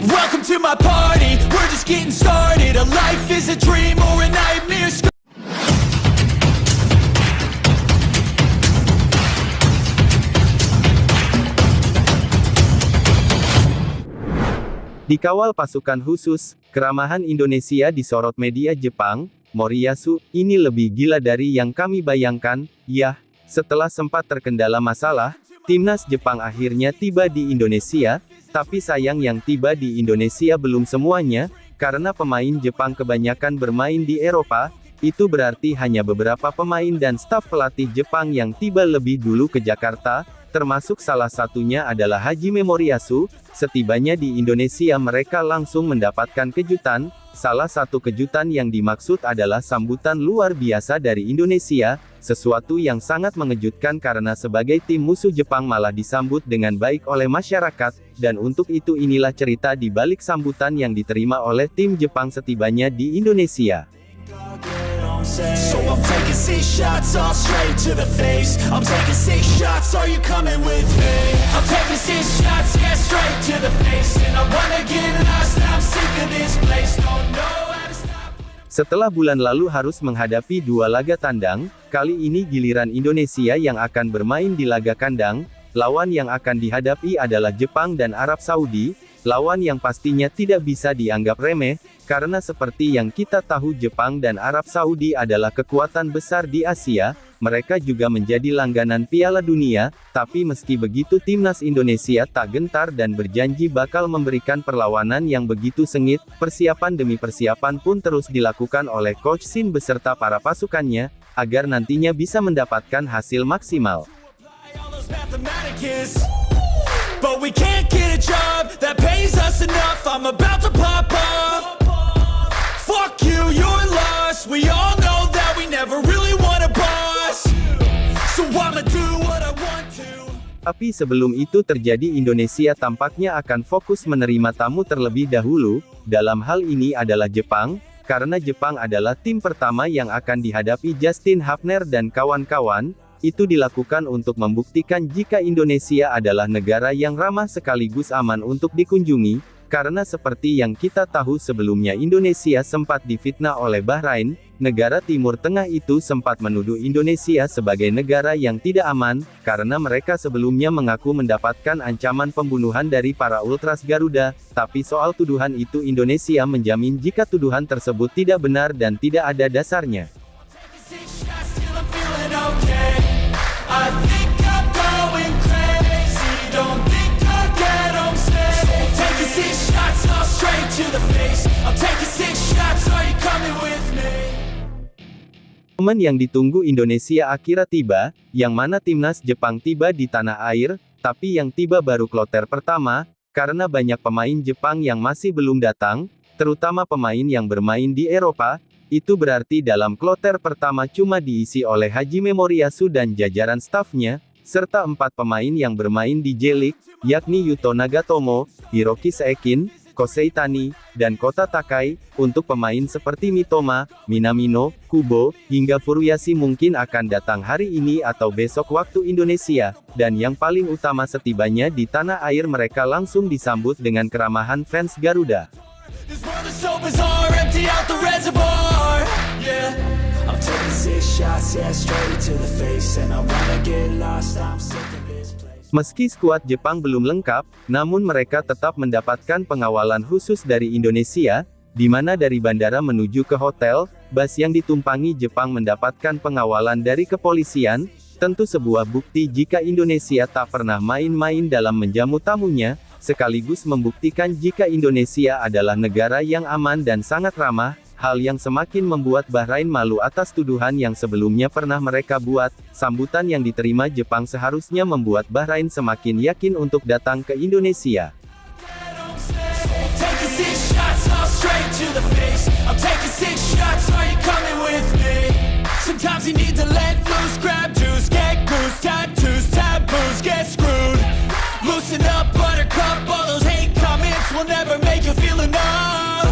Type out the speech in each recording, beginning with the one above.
Welcome to my party, we're just getting started. A life is a dream or a nightmare. Dikawal pasukan khusus, keramahan Indonesia disorot media Jepang. Moriyasu, ini lebih gila dari yang kami bayangkan. Yah, setelah sempat terkendala masalah, timnas Jepang akhirnya tiba di Indonesia, tapi sayang yang tiba di Indonesia belum semuanya, karena pemain Jepang kebanyakan bermain di Eropa. Itu berarti hanya beberapa pemain dan staf pelatih Jepang yang tiba lebih dulu ke Jakarta, termasuk salah satunya adalah Hajime Moriyasu. Setibanya di Indonesia mereka langsung mendapatkan kejutan. Salah satu kejutan yang dimaksud adalah sambutan luar biasa dari Indonesia, sesuatu yang sangat mengejutkan karena sebagai tim musuh Jepang malah disambut dengan baik oleh masyarakat, dan untuk itu inilah cerita di balik sambutan yang diterima oleh tim Jepang setibanya di Indonesia. So I'm taking 6 shots all straight to the face. I'm taking 6 shots, are you coming with me? I'm taking 6 shots, yeah, straight to the face. And I wanna get lost, I'm sick of this place. Don't know how to stop. Setelah bulan lalu harus menghadapi 2 laga tandang, kali ini giliran Indonesia yang akan bermain di laga kandang. Lawan yang akan dihadapi adalah Jepang dan Arab Saudi, lawan yang pastinya tidak bisa dianggap remeh, karena seperti yang kita tahu Jepang dan Arab Saudi adalah kekuatan besar di Asia, mereka juga menjadi langganan Piala Dunia, tapi meski begitu timnas Indonesia tak gentar dan berjanji bakal memberikan perlawanan yang begitu sengit. Persiapan demi persiapan pun terus dilakukan oleh Coach Shin beserta para pasukannya, agar nantinya bisa mendapatkan hasil maksimal. But we can't get a job that pays us enough. I'm about to pop up. Fuck you, you're lost. We all know that we never really want a boss. So I'ma do what I want to. Tapi sebelum itu terjadi, Indonesia tampaknya akan fokus menerima tamu terlebih dahulu. Dalam hal ini adalah Jepang, karena Jepang adalah tim pertama yang akan dihadapi Justin Hapner dan kawan-kawan. Itu dilakukan untuk membuktikan jika Indonesia adalah negara yang ramah sekaligus aman untuk dikunjungi, karena seperti yang kita tahu sebelumnya Indonesia sempat difitnah oleh Bahrain. Negara Timur Tengah itu sempat menuduh Indonesia sebagai negara yang tidak aman, karena mereka sebelumnya mengaku mendapatkan ancaman pembunuhan dari para ultras Garuda, tapi soal tuduhan itu Indonesia menjamin jika tuduhan tersebut tidak benar dan tidak ada dasarnya. I think I'm going crazy. Don't think I'll get home safe. Taking 6 shots all straight to the face. I'm taking 6 shots, are you coming with me? Momen yang ditunggu Indonesia akhirnya tiba, yang mana timnas Jepang tiba di tanah air, tapi yang tiba baru kloter pertama, karena banyak pemain Jepang yang masih belum datang, terutama pemain yang bermain di Eropa. Itu berarti dalam kloter pertama cuma diisi oleh Hajime Moriyasu dan jajaran stafnya, serta 4 pemain yang bermain di J-League, yakni Yuto Nagatomo, Hiroki Saekin, Kosei Tani, dan Kota Takai. Untuk pemain seperti Mitoma, Minamino, Kubo, hingga Furuyashi mungkin akan datang hari ini atau besok waktu Indonesia, dan yang paling utama setibanya di tanah air mereka langsung disambut dengan keramahan fans Garuda. This world is so bizarre, empty out the reservoir. Yeah, I'm taking 6 shots, yeah, straight to the face. And I wanna get lost, I'm sick of this place. Meski skuad Jepang belum lengkap, namun mereka tetap mendapatkan pengawalan khusus dari Indonesia, di mana dari bandara menuju ke hotel, bus yang ditumpangi Jepang mendapatkan pengawalan dari kepolisian. Tentu sebuah bukti jika Indonesia tak pernah main-main dalam menjamu tamunya, sekaligus membuktikan jika Indonesia adalah negara yang aman dan sangat ramah, hal yang semakin membuat Bahrain malu atas tuduhan yang sebelumnya pernah mereka buat. Sambutan yang diterima Jepang seharusnya membuat Bahrain semakin yakin untuk datang ke Indonesia. Loosen up, buttercup, all those hate comments will never make you feel enough.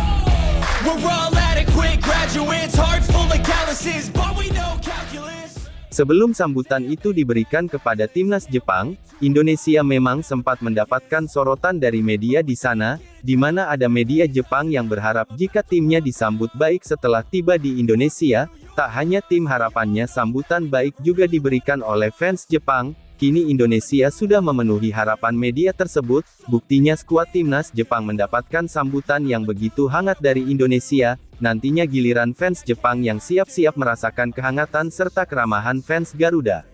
We're all adequate graduates, heart full of calluses, but we know calculus. Sebelum sambutan itu diberikan kepada timnas Jepang, Indonesia memang sempat mendapatkan sorotan dari media di sana, di mana ada media Jepang yang berharap jika timnya disambut baik setelah tiba di Indonesia. Tak hanya tim harapannya, sambutan baik juga diberikan oleh fans Jepang. Kini Indonesia sudah memenuhi harapan media tersebut, buktinya skuad timnas Jepang mendapatkan sambutan yang begitu hangat dari Indonesia. Nantinya giliran fans Jepang yang siap-siap merasakan kehangatan serta keramahan fans Garuda.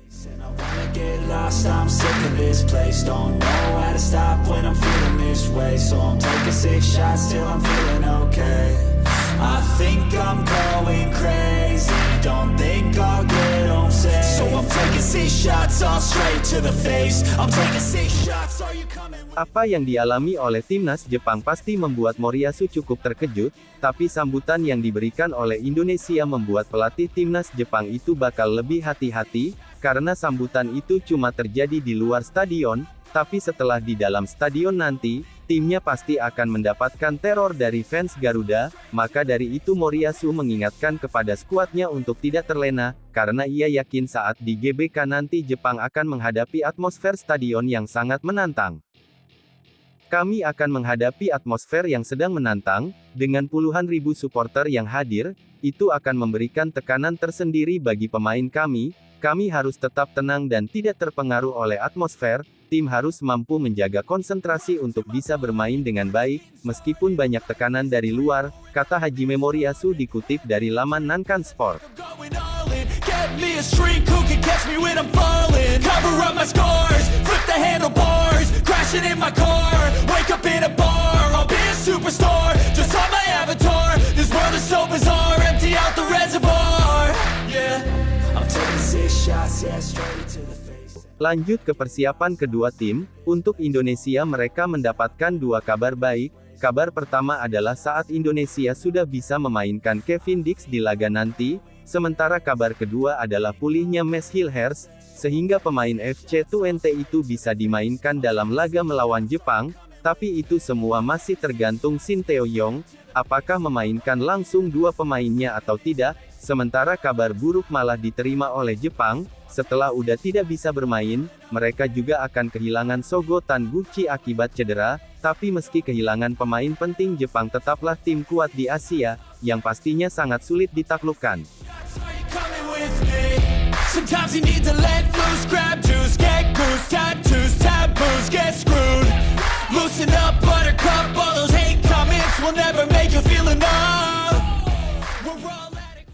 I think I'm going crazy, don't think I'll get home safe. So I'm taking 6 shots all straight to the face. I'm taking 6 shots, are you coming with me? Apa yang dialami oleh timnas Jepang pasti membuat Moriyasu cukup terkejut, tapi sambutan yang diberikan oleh Indonesia membuat pelatih timnas Jepang itu bakal lebih hati-hati, karena sambutan itu cuma terjadi di luar stadion, tapi setelah di dalam stadion nanti, timnya pasti akan mendapatkan teror dari fans Garuda. Maka dari itu Moriyasu mengingatkan kepada skuadnya untuk tidak terlena, karena ia yakin saat di GBK nanti Jepang akan menghadapi atmosfer stadion yang sangat menantang. Kami akan menghadapi atmosfer yang sedang menantang, dengan puluhan ribu supporter yang hadir, itu akan memberikan tekanan tersendiri bagi pemain kami. Kami harus tetap tenang dan tidak terpengaruh oleh atmosfer. Tim harus mampu menjaga konsentrasi untuk bisa bermain dengan baik, meskipun banyak tekanan dari luar, kata Hajime Moriyasu dikutip dari laman Nankan Sport. Lanjut ke persiapan kedua tim, untuk Indonesia mereka mendapatkan dua kabar baik. Kabar pertama adalah saat Indonesia sudah bisa memainkan Kevin Dix di laga nanti, sementara kabar kedua adalah pulihnya Max Hilhers, sehingga pemain FC Twente itu bisa dimainkan dalam laga melawan Jepang, tapi itu semua masih tergantung Shin Tae-yong, apakah memainkan langsung dua pemainnya atau tidak. Sementara kabar buruk malah diterima oleh Jepang, setelah udah tidak bisa bermain, mereka juga akan kehilangan Shogo Taniguchi akibat cedera, tapi meski kehilangan pemain penting Jepang tetaplah tim kuat di Asia, yang pastinya sangat sulit ditaklukkan.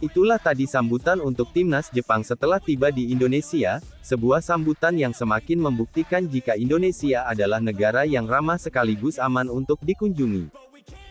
Itulah tadi sambutan untuk timnas Jepang setelah tiba di Indonesia, sebuah sambutan yang semakin membuktikan jika Indonesia adalah negara yang ramah sekaligus aman untuk dikunjungi.